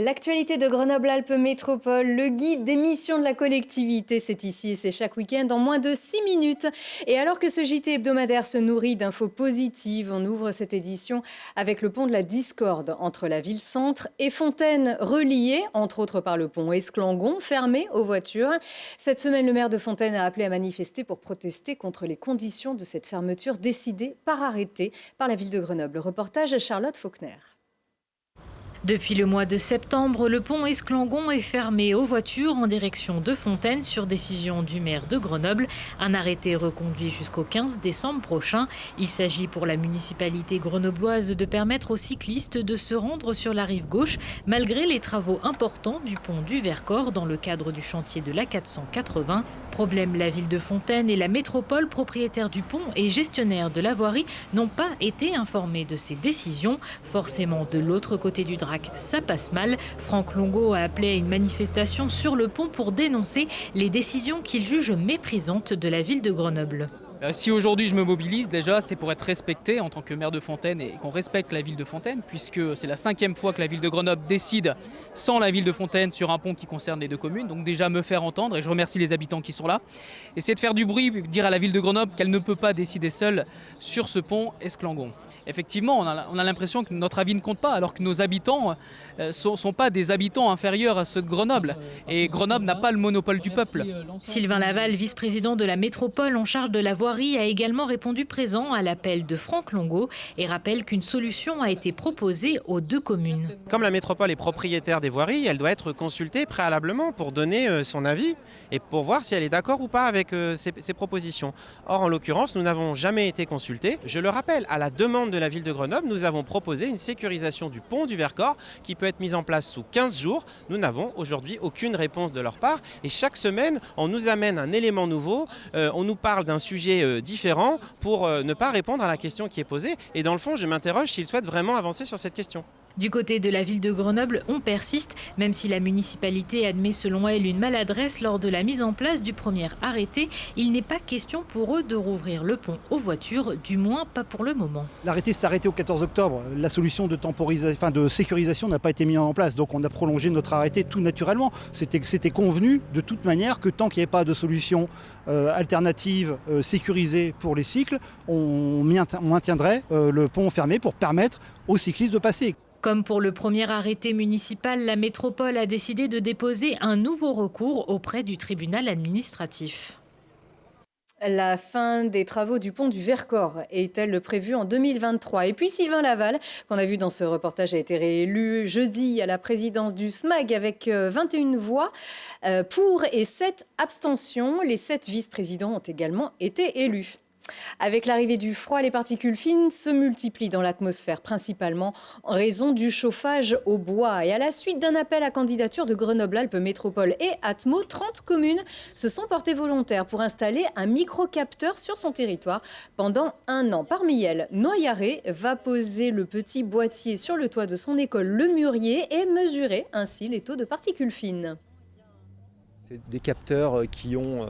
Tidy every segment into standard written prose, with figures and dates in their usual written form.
L'actualité de Grenoble-Alpes Métropole, le guide des missions de la collectivité, c'est ici et c'est chaque week-end en moins de 6 minutes. Et alors que ce JT hebdomadaire se nourrit d'infos positives, on ouvre cette édition avec le pont de la Discorde entre la ville-centre et Fontaine, relié entre autres par le pont Esclangon, fermé aux voitures. Cette semaine, le maire de Fontaine a appelé à manifester pour protester contre les conditions de cette fermeture décidée par arrêté par la ville de Grenoble. Reportage Charlotte Faulkner. Depuis le mois de septembre, le pont Esclangon est fermé aux voitures en direction de Fontaine sur décision du maire de Grenoble. Un arrêté reconduit jusqu'au 15 décembre prochain. Il s'agit pour la municipalité grenobloise de permettre aux cyclistes de se rendre sur la rive gauche malgré les travaux importants du pont du Vercors dans le cadre du chantier de l'A480. Problème, la ville de Fontaine et la métropole propriétaire du pont et gestionnaire de la voirie n'ont pas été informés de ces décisions. Forcément, de l'autre côté du Drac, ça passe mal. Franck Longo a appelé à une manifestation sur le pont pour dénoncer les décisions qu'il juge méprisantes de la ville de Grenoble. Si aujourd'hui je me mobilise, déjà c'est pour être respecté en tant que maire de Fontaine et qu'on respecte la ville de Fontaine, puisque c'est la 5e fois que la ville de Grenoble décide sans la ville de Fontaine sur un pont qui concerne les deux communes. Donc déjà me faire entendre, et je remercie les habitants qui sont là. Essayer de faire du bruit, dire à la ville de Grenoble qu'elle ne peut pas décider seule sur ce pont Esclangon. Effectivement, on a l'impression que notre avis ne compte pas, alors que nos habitants ne sont pas des habitants inférieurs à ceux de Grenoble. Et Grenoble n'a pas le monopole du peuple. Sylvain Laval, vice-président de la métropole en charge de la voirie, a également répondu présent à l'appel de Franck Longo et rappelle qu'une solution a été proposée aux deux communes. Comme la métropole est propriétaire des voiries, elle doit être consultée préalablement pour donner son avis et pour voir si elle est d'accord ou pas avec ces propositions. Or, en l'occurrence, nous n'avons jamais été consultés. Je le rappelle, à la demande de la ville de Grenoble, nous avons proposé une sécurisation du pont du Vercors qui peut être mise en place sous 15 jours. Nous n'avons aujourd'hui aucune réponse de leur part et chaque semaine, on nous amène un élément nouveau, on nous parle d'un sujet différent pour ne pas répondre à la question qui est posée. Et dans le fond, je m'interroge s'ils souhaitent vraiment avancer sur cette question. Du côté de la ville de Grenoble, on persiste, même si la municipalité admet selon elle une maladresse lors de la mise en place du premier arrêté. Il n'est pas question pour eux de rouvrir le pont aux voitures, du moins pas pour le moment. L'arrêté s'est arrêté au 14 octobre. La solution de sécurisation n'a pas été mise en place. Donc on a prolongé notre arrêté tout naturellement. C'était convenu de toute manière que tant qu'il n'y avait pas de solution alternative sécurisée pour les cycles, on maintiendrait le pont fermé pour permettre aux cyclistes de passer. Comme pour le premier arrêté municipal, la métropole a décidé de déposer un nouveau recours auprès du tribunal administratif. La fin des travaux du pont du Vercors est-elle prévue en 2023? Et puis Sylvain Laval, qu'on a vu dans ce reportage, a été réélu jeudi à la présidence du SMAG avec 21 voix pour et 7 abstentions. Les 7 vice-présidents ont également été élus. Avec l'arrivée du froid, les particules fines se multiplient dans l'atmosphère, principalement en raison du chauffage au bois. Et à la suite d'un appel à candidature de Grenoble-Alpes Métropole et Atmo, 30 communes se sont portées volontaires pour installer un microcapteur sur son territoire pendant 1 an. Parmi elles, Noyaret va poser le petit boîtier sur le toit de son école Le Mûrier et mesurer ainsi les taux de particules fines. Des capteurs qui ont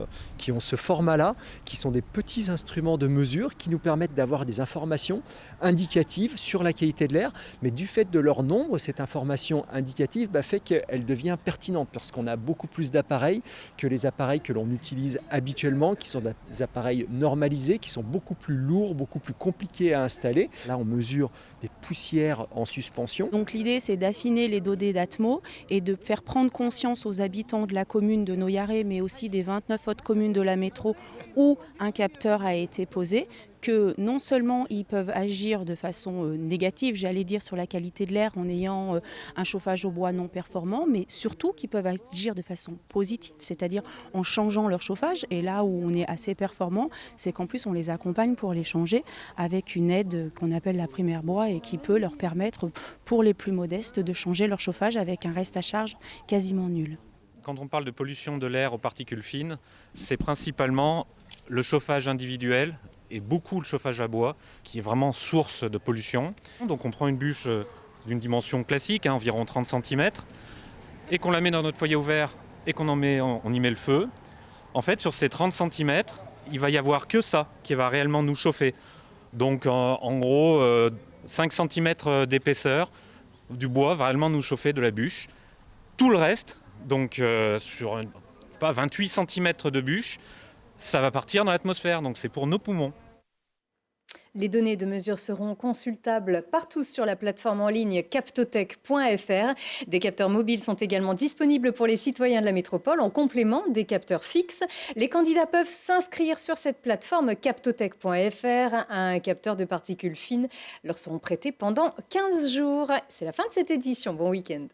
ce format-là, qui sont des petits instruments de mesure qui nous permettent d'avoir des informations indicatives sur la qualité de l'air. Mais du fait de leur nombre, cette information indicative fait qu'elle devient pertinente parce qu'on a beaucoup plus d'appareils que les appareils que l'on utilise habituellement, qui sont des appareils normalisés, qui sont beaucoup plus lourds, beaucoup plus compliqués à installer. Là, on mesure des poussières en suspension. Donc l'idée, c'est d'affiner les données d'Atmo et de faire prendre conscience aux habitants de la commune de Noyaret, mais aussi des 29 autres communes de la métro où un capteur a été posé, que non seulement ils peuvent agir de façon négative, j'allais dire, sur la qualité de l'air en ayant un chauffage au bois non performant, mais surtout qu'ils peuvent agir de façon positive, c'est-à-dire en changeant leur chauffage. Et là où on est assez performant, c'est qu'en plus on les accompagne pour les changer avec une aide qu'on appelle la primaire bois et qui peut leur permettre, pour les plus modestes, de changer leur chauffage avec un reste à charge quasiment nul. Quand on parle de pollution de l'air aux particules fines, c'est principalement le chauffage individuel et beaucoup le chauffage à bois qui est vraiment source de pollution. Donc on prend une bûche d'une dimension classique, environ 30 cm, et qu'on la met dans notre foyer ouvert et qu'on on y met le feu. En fait, sur ces 30 cm, il va y avoir que ça qui va réellement nous chauffer. Donc en gros, 5 cm d'épaisseur du bois va réellement nous chauffer de la bûche. Tout le reste, donc sur 28 cm de bûche, ça va partir dans l'atmosphère, donc c'est pour nos poumons. Les données de mesure seront consultables partout sur la plateforme en ligne captotech.fr. Des capteurs mobiles sont également disponibles pour les citoyens de la métropole en complément des capteurs fixes. Les candidats peuvent s'inscrire sur cette plateforme captotech.fr. Un capteur de particules fines leur seront prêtés pendant 15 jours. C'est la fin de cette édition. Bon week-end.